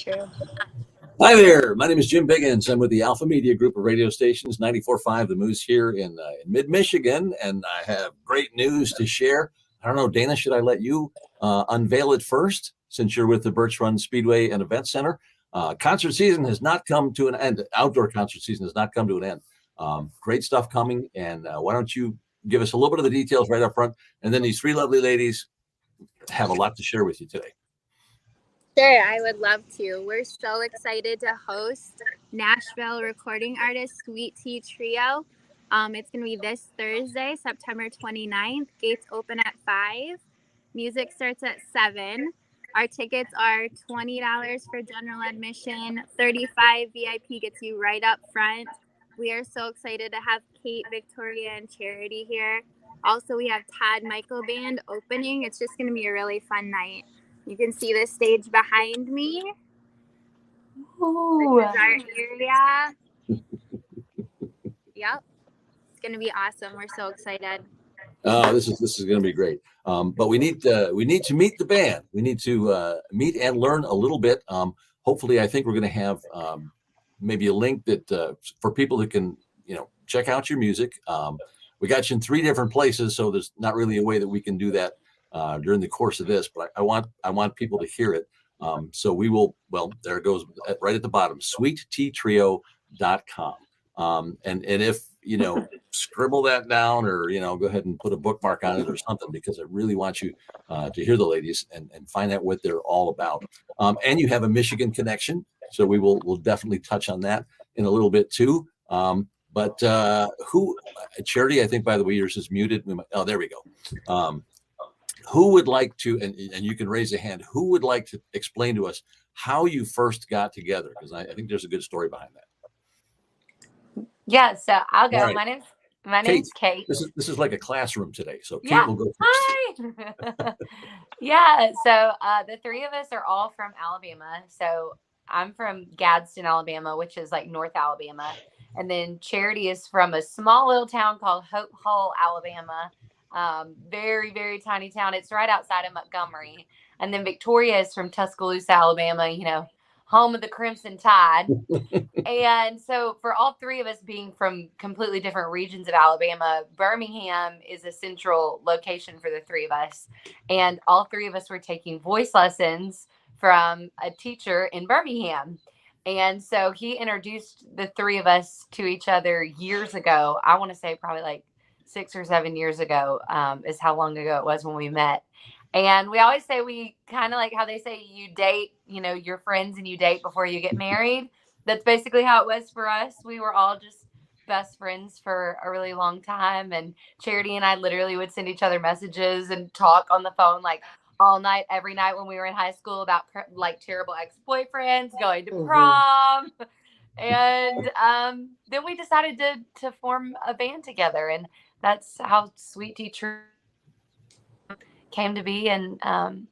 true. Hi there. My name is Jim Biggins. I'm with the Alpha Media Group of radio stations, 94.5 The Moose here in mid-Michigan, and I have great news to share. I don't know, Dana, should I let you unveil it first, since you're with the Birch Speedway and Event Center? Concert season has not come to an end. Outdoor concert season has not come to an end. Great stuff coming, and why don't you give us a little bit of the details right up front, and then these three lovely ladies have a lot to share with you today. Sure, I would love to. We're so excited to host Nashville recording artist Sweet Tea Trio. It's going to be this Thursday, September 29th. Gates open at 5. Music starts at 7. Our tickets are $20 for general admission. $35 VIP gets you right up front. We are so excited to have Kate, Victoria, and Charity here. Also, we have Todd Michael Band opening. It's just going to be a really fun night. You can see the stage behind me. Ooh. This is our area. Yep. It's going to be awesome. We're so excited. This is going to be great. But we need to meet the band. We need to meet and learn a little bit. Hopefully, I think we're going to have maybe a link that for people who can, check out your music. We got you in 3 different places, so there's not really a way that we can do that during the course of this. But I want people to hear it. So we will. Well, there it goes right at the bottom. SweetTeaTrio.com. And if scribble that down, or go ahead and put a bookmark on it or something, because I really want you to hear the ladies and find out what they're all about. And you have a Michigan connection, so we'll definitely touch on that in a little bit too. But who, Charity, I think, by the way, yours is muted. There we go. Who would like to, and you can raise a hand, who would like to explain to us how you first got together? Because I think there's a good story behind that. Yeah, so I'll go. Right. My name's Kate. This is like a classroom today, so Kate will go first. Hi. Yeah, so the 3 of us are all from Alabama. So I'm from Gadsden, Alabama, which is like North Alabama. And then Charity is from a small little town called Hope Hull, Alabama. Very, very tiny town. It's right outside of Montgomery. And then Victoria is from Tuscaloosa, Alabama, home of the Crimson Tide. And so for all 3 of us being from completely different regions of Alabama, Birmingham is a central location for the 3 of us. And all 3 of us were taking voice lessons from a teacher in Birmingham. And so he introduced the 3 of us to each other years ago. I want to say probably like 6 or 7 years ago is how long ago it was when we met. And we always say we kind of like how they say you date, your friends, and you date before you get married. That's basically how it was for us. We were all just best friends for a really long time. And Charity and I literally would send each other messages and talk on the phone like all night, every night when we were in high school about like terrible ex-boyfriends, going to prom. And then we decided to form a band together. And that's how Sweet Tea Trio came to be, and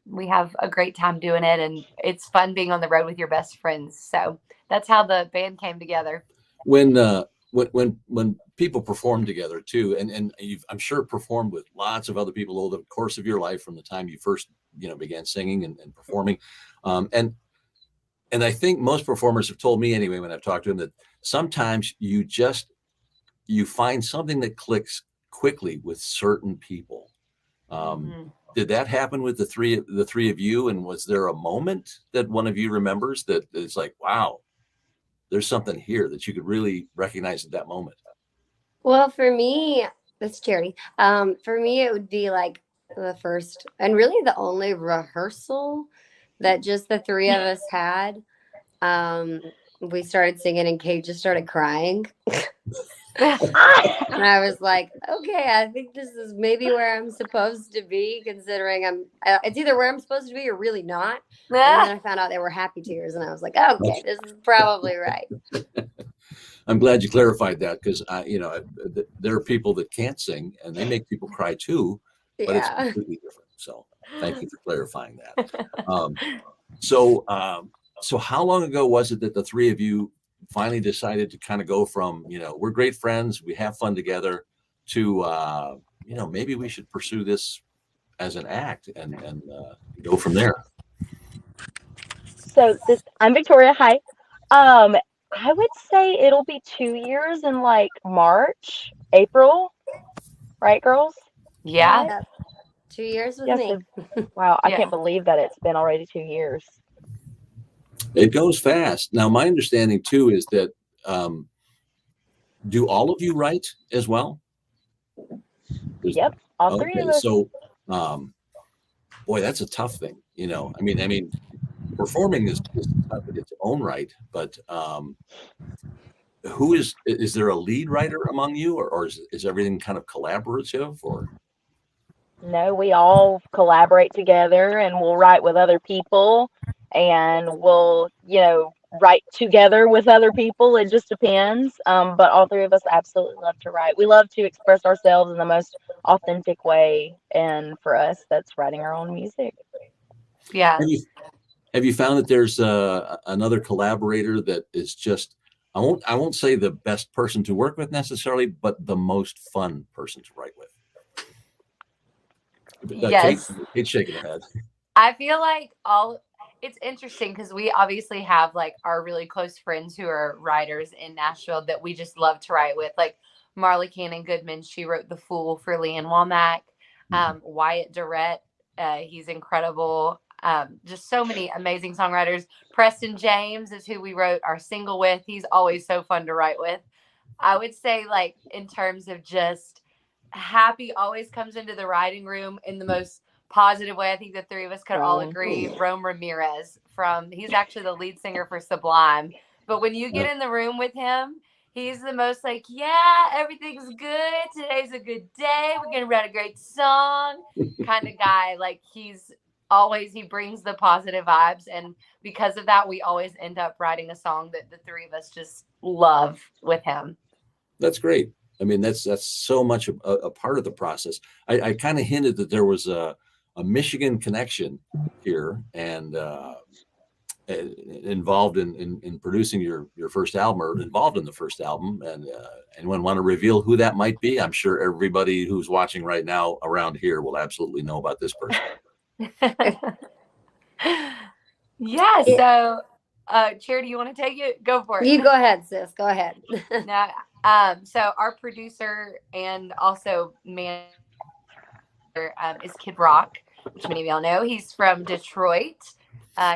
we have a great time doing it, and it's fun being on the road with your best friends. So that's how the band came together. When people perform together too, and you've, I'm sure, performed with lots of other people over the course of your life from the time you first began singing and performing, and I think most performers have told me anyway when I've talked to them that sometimes you find something that clicks quickly with certain people. Did that happen with the three of you? And was there a moment that one of you remembers that it's like, wow, there's something here that you could really recognize at that moment? Well, for me, that's Charity. For me, it would be like the first and really the only rehearsal that just the 3 of us had. We started singing and Kate just started crying. And I was like, okay, I think this is maybe where I'm supposed to be, considering it's either where I'm supposed to be or really not. And then I found out they were happy tears, and I was like, okay, this is probably right. I'm glad you clarified that, because there are people that can't sing and they make people cry too, but it's completely different. So thank you for clarifying that. So how long ago was it that the 3 of you finally decided to kind of go from, we're great friends, we have fun together, to, maybe we should pursue this as an act and go from there? So I'm Victoria. Hi. Um, I would say it'll be 2 years in like March, April, right, girls? Is that Yeah. right? Yep. 2 years with Yes. me. Wow, I Yeah. can't believe that it's been already 2 years. It goes fast. Now, my understanding too is that do all of you write as well? Yep, all three Okay, of us. so boy, that's a tough thing. I mean, performing is tough in its own right, but who is there a lead writer among you, or is everything kind of collaborative, or? No, we all collaborate together and we'll write with other people and we'll, write together with other people. It just depends. But all three of us absolutely love to write. We love to express ourselves in the most authentic way. And for us, that's writing our own music. Yeah. Have you found that there's another collaborator that is just, I won't say the best person to work with necessarily, but the most fun person to write with? Yes. Kate's shaking her head. I feel like it's interesting because we obviously have like our really close friends who are writers in Nashville that we just love to write with, like Marley Cannon Goodman. She wrote The Fool for Leanne Womack. Wyatt Durrett, he's incredible. Just so many amazing songwriters. Preston James is who we wrote our single with. He's always so fun to write with. I would say, like, in terms of just happy, always comes into the writing room in the most positive way. I think the three of us could all agree. Rome Ramirez he's actually the lead singer for Sublime. But when you get in the room with him, he's the most like, yeah, everything's good. Today's a good day. We're going to write a great song kind of guy. Like he brings the positive vibes. And because of that, we always end up writing a song that the three of us just love with him. That's great. I mean, that's so much a part of the process. I kind of hinted that there was a Michigan connection here and involved in producing your first album, or involved in the first album. And anyone want to reveal who that might be? I'm sure everybody who's watching right now around here will absolutely know about this person. Yeah. So, Charity, you want to take it? Go for it. You go ahead, sis. Go ahead. Now, so our producer and also manager is Kid Rock, which many of y'all know. He's from Detroit.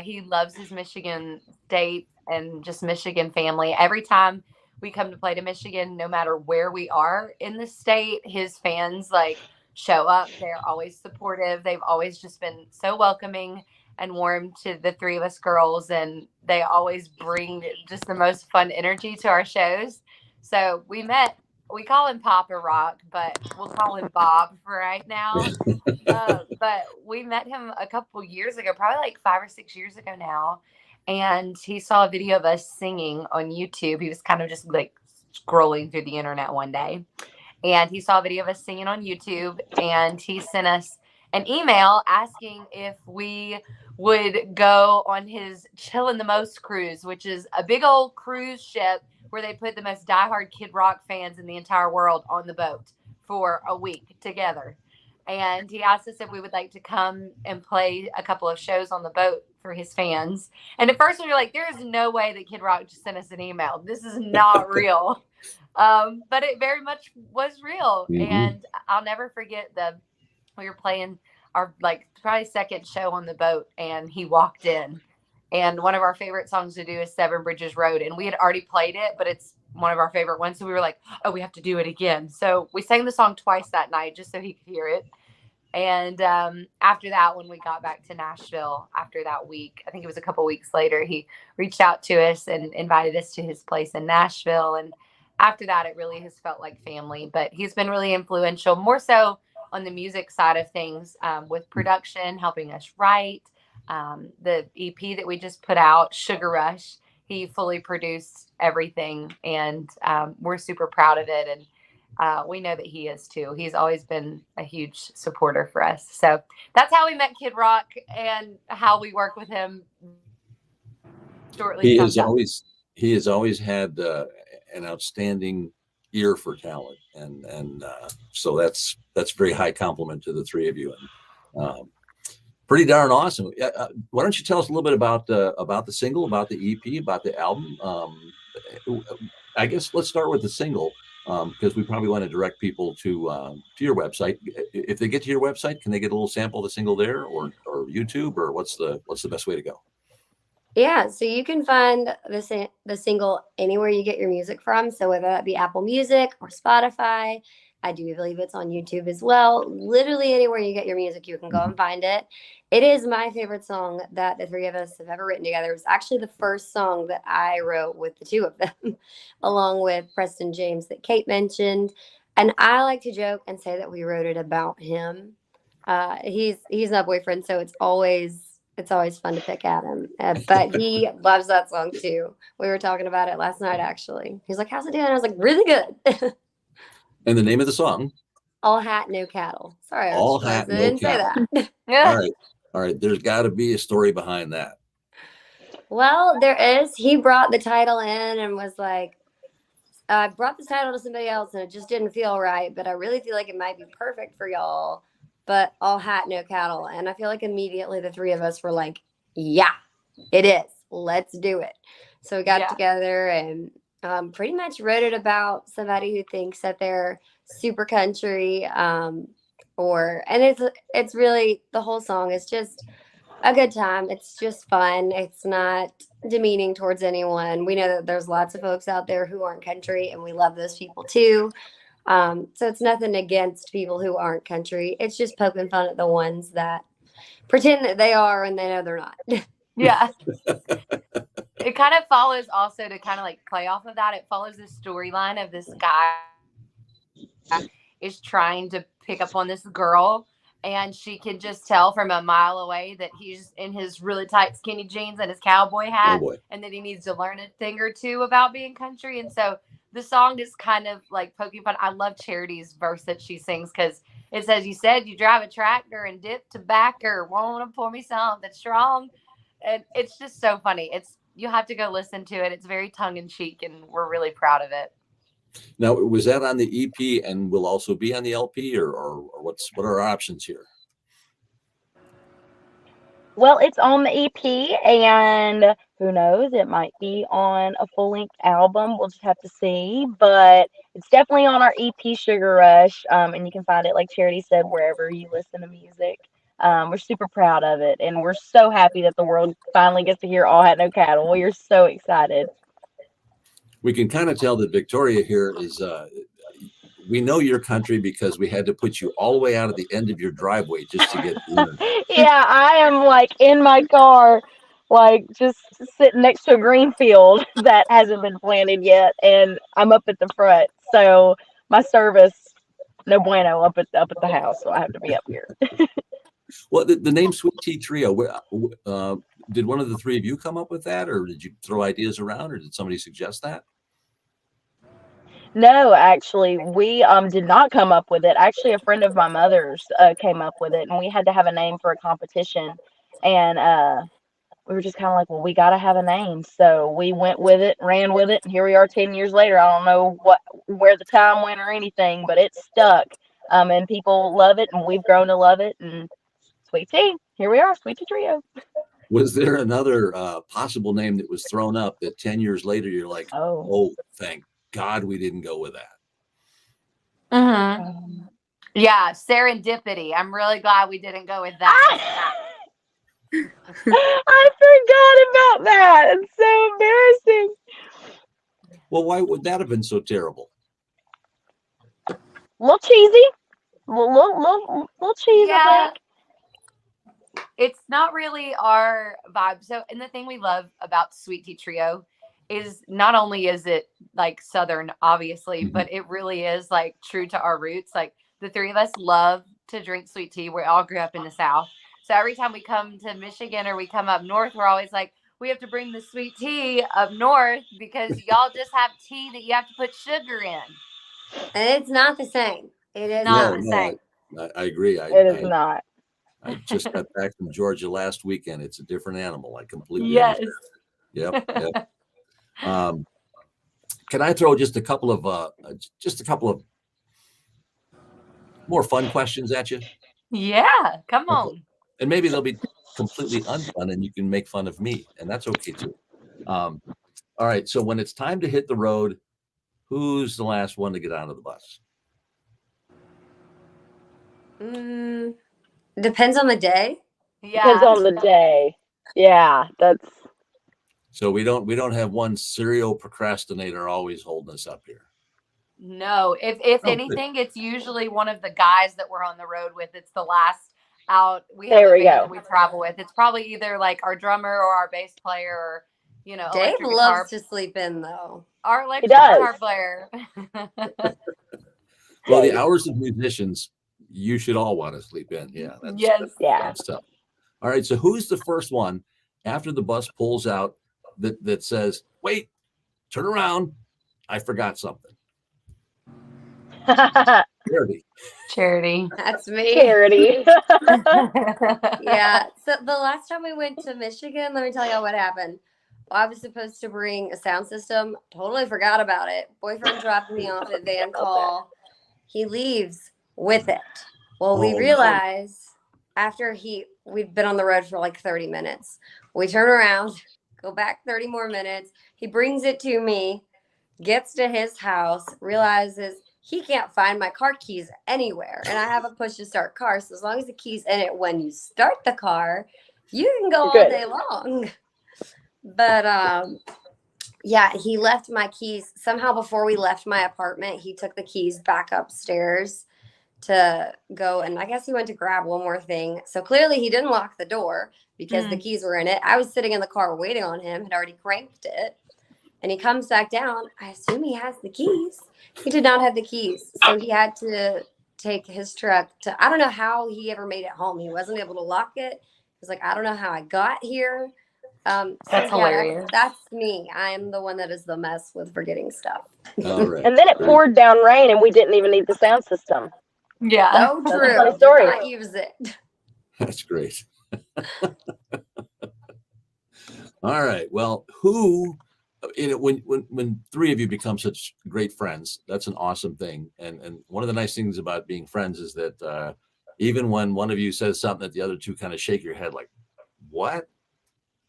He loves his Michigan state and just Michigan family. Every time we come to play to Michigan, no matter where we are in the state, his fans like show up. They're always supportive. They've always just been so welcoming and warm to the three of us girls, and they always bring just the most fun energy to our shows. So we call him Papa Rock, but we'll call him Bob for right now. But we met him a couple years ago, probably like 5 or 6 years ago now. And he saw a video of us singing on YouTube. He was kind of just like scrolling through the internet one day. And he saw a video of us singing on YouTube. And he sent us an email asking if we would go on his Chillin' the Most cruise, which is a big old cruise ship where they put the most diehard Kid Rock fans in the entire world on the boat for a week together. And he asked us if we would like to come and play a couple of shows on the boat for his fans. And at first we were like, there is no way that Kid Rock just sent us an email. This is not real. But it very much was real. Mm-hmm. And I'll never forget we were playing our like probably second show on the boat, and he walked in. And one of our favorite songs to do is Seven Bridges Road. And we had already played it, but it's one of our favorite ones. So we were like, oh, we have to do it again. So we sang the song twice that night just so he could hear it. And after that, when we got back to Nashville after that week, I think it was a couple weeks later, he reached out to us and invited us to his place in Nashville. And after that, it really has felt like family. But he's been really influential, more so on the music side of things, with production, helping us write. The EP that we just put out, Sugar Rush, he fully produced everything, and we're super proud of it. And we know that he is too. He's always been a huge supporter for us. So that's how we met Kid Rock and how we work with him. He has always had an outstanding ear for talent, and so that's very high compliment to the three of you. And Pretty darn awesome. Why don't you tell us a little bit about the single, about the EP, about the album? I guess let's start with the single, because we probably want to direct people to your website. If they get to your website, can they get a little sample of the single there, or YouTube, or what's the best way to go? Yeah, so you can find the single anywhere you get your music from. So whether that be Apple Music or Spotify, I do believe it's on YouTube as well. Literally anywhere you get your music, you can go and find it. It is my favorite song that the three of us have ever written together. It was actually the first song that I wrote with the two of them, along with Preston James that Kate mentioned. And I like to joke and say that we wrote it about him. He's my boyfriend, so it's always fun to pick at him. But he loves that song too. We were talking about it last night, actually. He's like, "How's it doing?" I was like, "Really good." And the name of the song? All hat, no cattle. Sorry, All hat, no didn't cattle. say that. Yeah. All right. There's got to be a story behind that. Well, there is. He brought the title in and was like, "I brought this title to somebody else and it just didn't feel right, but I really feel like it might be perfect for y'all. But all hat, no cattle." And I feel like immediately the three of us were like, "Yeah, it is. Let's do it." So we got together and pretty much wrote it about somebody who thinks that they're super country, and it's really, the whole song is just a good time. It's just fun. It's not demeaning towards anyone. We know that there's lots of folks out there who aren't country, and we love those people too. So it's nothing against people who aren't country. It's just poking fun at the ones that pretend that they are and they know they're not. Yeah. It kind of follows also, to kind of like play off of that. It follows the storyline of this guy is trying to pick up on this girl, and she can just tell from a mile away that he's in his really tight skinny jeans and his cowboy hat, and that he needs to learn a thing or two about being country. And so the song is kind of like poking fun. I love Charity's verse that she sings, because it says, "You said you drive a tractor and dip tobacco. Want to pour me something strong?" And it's just so funny. You have to go listen to it. It's very tongue in cheek, and we're really proud of it. Now, was that on the EP and will also be on the LP, or what are our options here? Well, it's on the EP, and who knows, it might be on a full-length album. We'll just have to see, but it's definitely on our EP, Sugar Rush, and you can find it, like Charity said, wherever you listen to music. We're super proud of it, and we're so happy that the world finally gets to hear All Hat No Cattle. We are so excited. We can kind of tell that Victoria here is, we know your country because we had to put you all the way out at the end of your driveway just to get dinner. Yeah, I am like in my car, like just sitting next to a green field that hasn't been planted yet, and I'm up at the front. So my service, no bueno, up at the house, so I have to be up here. Well, the name Sweet Tea Trio, did one of the three of you come up with that, or did you throw ideas around, or did somebody suggest that? No, actually, we did not come up with it. Actually, a friend of my mother's came up with it, and we had to have a name for a competition. And we were just kind of like, well, we got to have a name. So we went with it, ran with it, and here we are 10 years later. I don't know where the time went or anything, but it's stuck. And people love it, and we've grown to love it. And Sweet Tea, here we are, Sweet Tea Trio. Was there another possible name that was thrown up that 10 years later you're like, oh, thank God we didn't go with that? Mm-hmm. Yeah, serendipity. I'm really glad we didn't go with that. I forgot about that. It's so embarrassing. Well, why would that have been so terrible? A little cheesy. Little cheesy. Yeah. It's not really our vibe. So, and the thing we love about Sweet Tea Trio is not only is it like Southern, obviously, but it really is like true to our roots. Like the three of us love to drink sweet tea. We all grew up in the South. So every time we come to Michigan or we come up north, we're always like, we have to bring the sweet tea up north because y'all just have tea that you have to put sugar in. And it's not the same. It is not the same. I agree. It is not. I just got back from Georgia last weekend. It's a different animal. I completely understand. Yep. Can I throw just a couple of more fun questions at you? Yeah, come on. And maybe they'll be completely unfun and you can make fun of me, and that's okay too. All right. So when it's time to hit the road, who's the last one to get out of the bus? Depends on the day. Depends Yeah. on the day. Yeah, that's So we don't have one serial procrastinator always holding us up here. No, if Oh, good. anything, it's usually one of the guys that we're on the road with. It's the last out. We have There a we band go. that we travel with. It's probably either like our drummer or our bass player or, you know, Dave electric guitar. loves to sleep in though. Our electric does. guitar player. Well, the hours of musicians, you should all want to sleep in. Yeah. Yes. Yeah. That's tough. All right. So who's the first one after the bus pulls out that says, wait, turn around. I forgot something. Charity. Charity. That's me. Charity. Yeah. So the last time we went to Michigan, let me tell y'all what happened. I was supposed to bring a sound system. Totally forgot about it. Boyfriend dropped me off at Van Call. He leaves with it. Well, we Oh, no. realize after we've been on the road for like 30 minutes. We turn around, go back 30 more minutes. He brings it to me, gets to his house, realizes he can't find my car keys anywhere. And I have a push to start car. So as long as the key's in it when you start the car, you can go all Good. day long. But yeah, he left my keys. Somehow before we left my apartment, he took the keys back upstairs to go. And I guess he went to grab one more thing. So clearly he didn't lock the door because the keys were in it. I was sitting in the car waiting on him, had already cranked it. And he comes back down. I assume he has the keys. He did not have the keys. So he had to take his truck to, I don't know how he ever made it home. He wasn't able to lock it. He was like, I don't know how I got here. That's hilarious. That's me. I am the one that is the mess with forgetting stuff. All right. And then it poured down rain and we didn't even need the sound system. Yeah. So That's a true. funny Did story. not use it. That's great. All right. Well, when three of you become such great friends, that's an awesome thing. And one of the nice things about being friends is that even when one of you says something that the other two kind of shake your head like, what?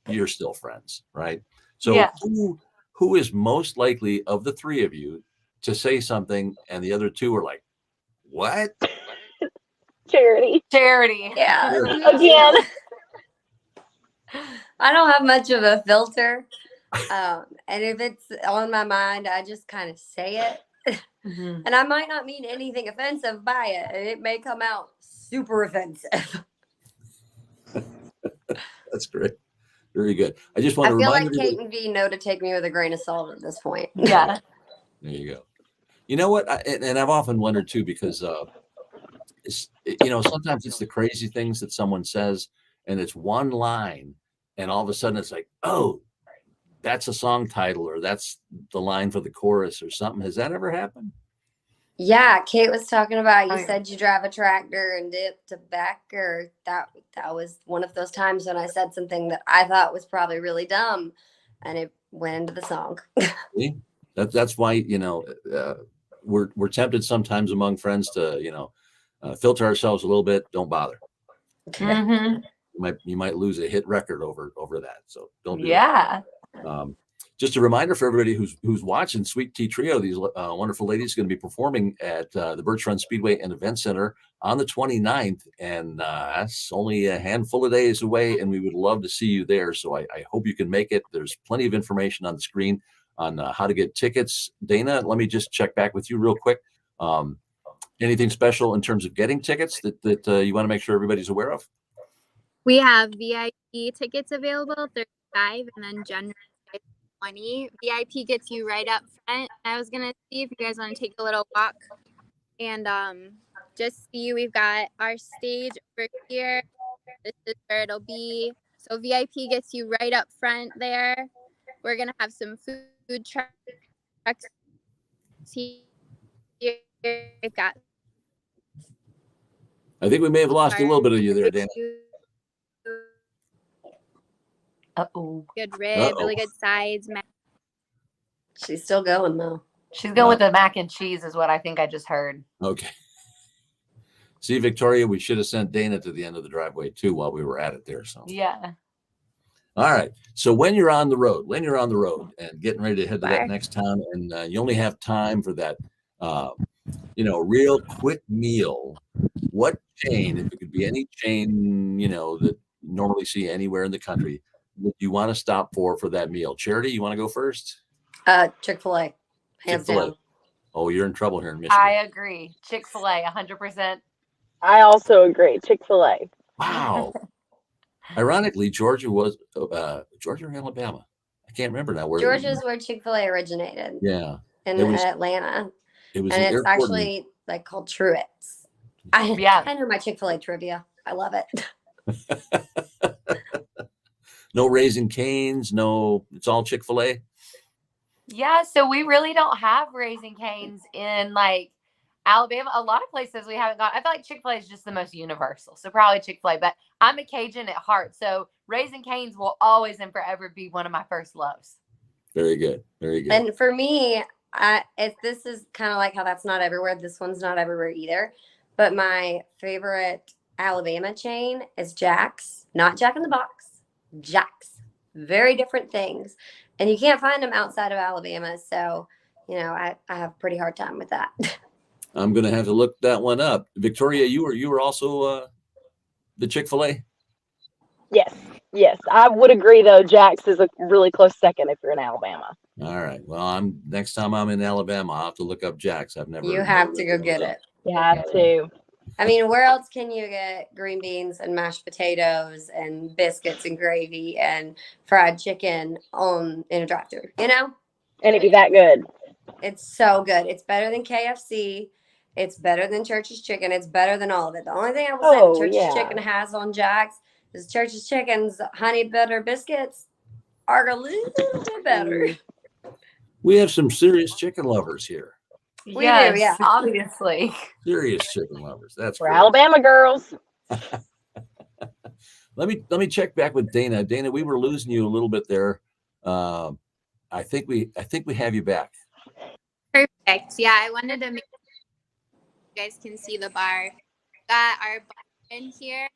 You're still friends, right? So Yeah. who is most likely of the three of you to say something and the other two are like, what? Charity. Charity. Yeah. Again. I don't have much of a filter. And if it's on my mind, I just kind of say it. Mhm. And I might not mean anything offensive by it. And it may come out super offensive. That's great. Very good. I just want I to feel remind like everybody. Kate and V know to take me with a grain of salt at this point. Yeah. There you go. You know what? And I've often wondered too, because sometimes it's the crazy things that someone says, and it's one line, and all of a sudden it's like, oh, that's a song title, or that's the line for the chorus, or something. Has that ever happened? Yeah, Kate was talking about, you Oh, yeah. said you drive a tractor and dip to back, or that was one of those times when I said something that I thought was probably really dumb, and it went into the song. See? That's why we're tempted sometimes among friends to filter ourselves a little bit. Don't bother. Mhm. You might lose a hit record over that. So don't do Yeah. that. Just a reminder for everybody who's watching, Sweet Tea Trio, these wonderful ladies are going to be performing at the Birch Speedway and Event Center on the 29th. And that's only a handful of days away. And we would love to see you there. So I hope you can make it. There's plenty of information on the screen on how to get tickets. Dana, let me just check back with you real quick. Anything special in terms of getting tickets that you want to make sure everybody's aware of? We have VIP tickets available, 35, and then general 20. VIP gets you right up front. I was gonna see if you guys want to take a little walk and just see. We've got our stage over here. This is where it'll be. So VIP gets you right up front there. We're gonna have some food trucks here. We've got. I think we may have lost a little bit of you there, Dana. Uh-oh. Good rib, really good sides. She's still going though. She's going with the mac and cheese is what I think I just heard. Okay. See, Victoria, we should have sent Dana to the end of the driveway too while we were at it there. So Yeah. all right. So when you're on the road and getting ready to head to that next town, and you only have time for that, real quick meal, what chain, if it could be any chain, that you normally see anywhere in the country, would you want to stop for that meal? Charity, you want to go first? Chick-fil-A, hands Chick-fil-A. down. Oh, you're in trouble here in Michigan. I agree. Chick-fil-A, 100%. I also agree. Chick-fil-A. Wow. Ironically, Georgia or Alabama? I can't remember now. Georgia's where Chick-fil-A originated. Yeah. In Atlanta. It was, and it's actually like called Truett's. I know my Chick-fil-A trivia. I love it. No Raising Cane's, no. It's all Chick-fil-A. Yeah, so we really don't have Raising Cane's in like Alabama. A lot of places we haven't got. I feel like Chick-fil-A is just the most universal, so probably Chick-fil-A. But I'm a Cajun at heart, so Raising Cane's will always and forever be one of my first loves. Very good, very good. And for me, this is kind of like how that's not everywhere. This one's not everywhere either. But my favorite Alabama chain is Jack's, not Jack in the Box. Jack's, very different things, and you can't find them outside of Alabama. So, I have a pretty hard time with that. I'm going to have to look that one up. Victoria, you were also the Chick-fil-A? Yes. I would agree, though. Jack's is a really close second if you're in Alabama. All right. Well, next time I'm in Alabama, I'll have to look up Jack's. I've never. You have to go get it. You have to. I mean, where else can you get green beans and mashed potatoes and biscuits and gravy and fried chicken in a drive-thru, And it'd be that good. It's so good. It's better than KFC. It's better than Church's Chicken. It's better than all of it. The only thing I will say Church's Chicken has on Jack's is Church's Chicken's honey butter biscuits are a little bit better. We have some serious chicken lovers here. We do, yeah. Obviously. Serious chicken lovers. That's We're great. Alabama girls. Let me check back with Dana. Dana, we were losing you a little bit there. I think we have you back. Perfect. Yeah, I wanted to make sure you guys can see the bar. Got our bar in here,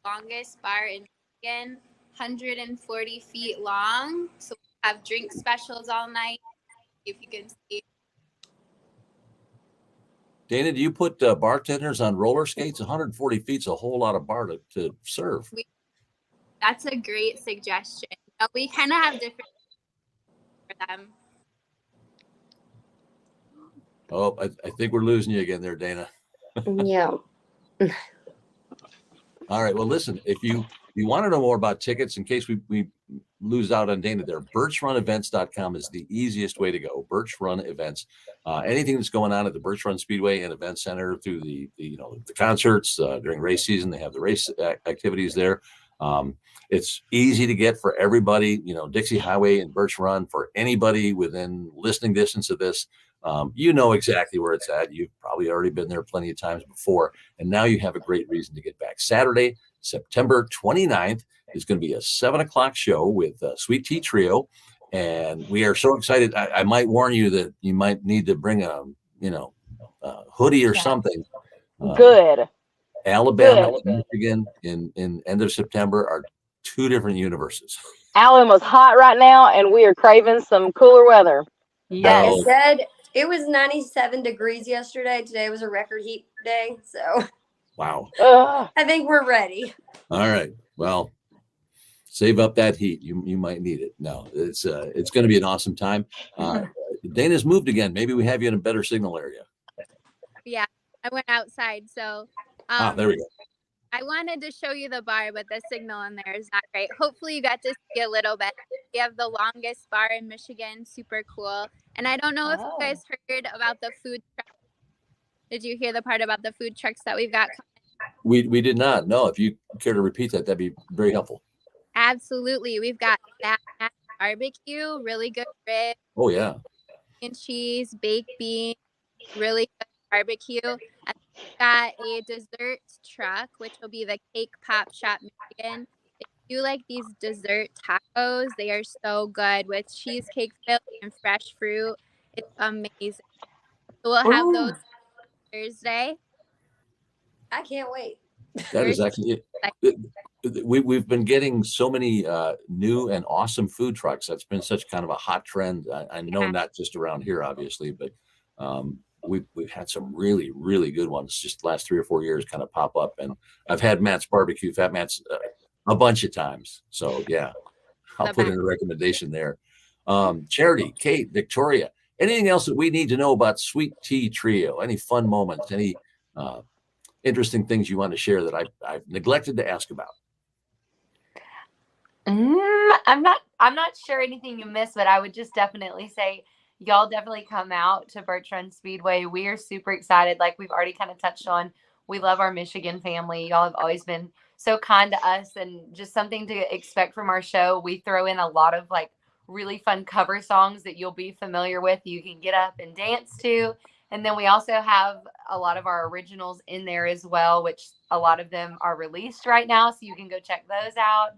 longest bar in Michigan, 140 feet long. So we have drink specials all night. If you can see. Dana, do you put bartenders on roller skates? 140 feet's a whole lot of bar to serve. That's a great suggestion. We kind of have different for them. Oh, I think we're losing you again there, Dana. Yeah. All right. Well, listen, if you want to know more about tickets, in case we lose out on Dana there, birchrunevents.com is the easiest way to go. Birch Run Events. Anything that's going on at the Birch Run Speedway and Event Center through the concerts during race season, they have the race activities there. It's easy to get for everybody. Dixie Highway and Birch Run, for anybody within listening distance of this. Exactly where it's at. You've probably already been there plenty of times before, and now you have a great reason to get back. Saturday, September 29th is going to be a 7:00 show with Sweet Tea Trio, and we are so excited. I might warn you that you might need to bring a hoodie or something. Good. Alabama and Michigan in end of September are two different universes. Alabama's hot right now, and we are craving some cooler weather. Yes. It said it was 97 degrees yesterday. Today was a record heat day. So Wow. I think we're ready. All right. Well, save up that heat. You might need it. No, it's going to be an awesome time. Dana's moved again. Maybe we have you in a better signal area. Yeah, I went outside. So There we go. I wanted to show you the bar, but the signal in there is not great. Hopefully you got to see a little bit. We have the longest bar in Michigan. Super cool. And I don't know if you guys heard about the food truck. Did you hear the part about the food trucks that we've got coming? We did not. No, if you care to repeat that, that'd be very helpful. Absolutely. We've got that barbecue, really good ribs. Oh, yeah. And cheese, baked beans, really good barbecue. And we've got a dessert truck, which will be the Cake Pop Shop Michigan. If you like these dessert tacos, they are so good with cheesecake filling and fresh fruit. It's amazing. So we'll have those Thursday. I can't wait. That is actually we've been getting so many new and awesome food trucks. That's been such kind of a hot trend. I know not just around here, obviously, but we've had some really, really good ones just the last 3 or 4 years kind of pop up. And I've had Matt's barbecue, Fat Matt's, a bunch of times. So yeah, I'll put in a recommendation there. Charity, Kate, Victoria, anything else that we need to know about Sweet Tea Trio? Any fun moments? Any interesting things you want to share that I've neglected to ask about? I'm not sure anything you missed, but I would just definitely say y'all definitely come out to Birch Speedway. We are super excited. Like we've already kind of touched on, we love our Michigan family. Y'all have always been so kind to us, and just something to expect from our show. We throw in a lot of like really fun cover songs that you'll be familiar with. You can get up and dance to. And then we also have a lot of our originals in there as well, which a lot of them are released right now. So you can go check those out.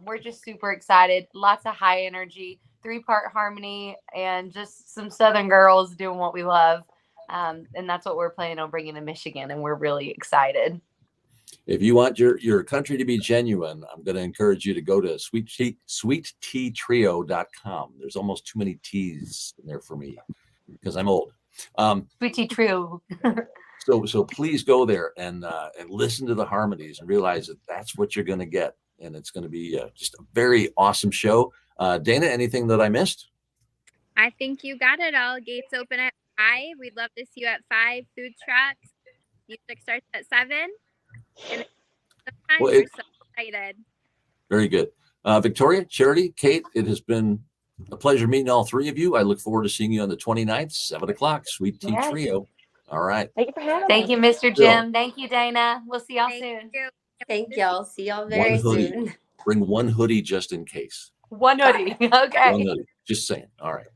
We're just super excited. Lots of high energy, 3-part harmony, and just some Southern girls doing what we love. And that's what we're planning on bringing to Michigan. And we're really excited. If you want your country to be genuine, I'm going to encourage you to go to sweetteatrio.com. There's almost too many T's in there for me because I'm old. Sweet Tea Trio. So please go there and listen to the harmonies and realize that that's what you're going to get. And it's going to be just a very awesome show. Dana, anything that I missed? I think you got it all. Gates open at 5. We'd love to see you at 5. Food trucks. Music starts at 7. And we're so excited. Very good. Victoria, Charity, Kate, it has been a pleasure meeting all three of you. I look forward to seeing you on the 29th, 7 o'clock, Sweet Tea Trio. All right. Thank you for having Thank us. you, Mr. Jim. Thank you, Dana. We'll see y'all soon. Thank y'all. See y'all very soon. Bring one hoodie just in case. One hoodie. Okay. One hoodie. Just saying. All right.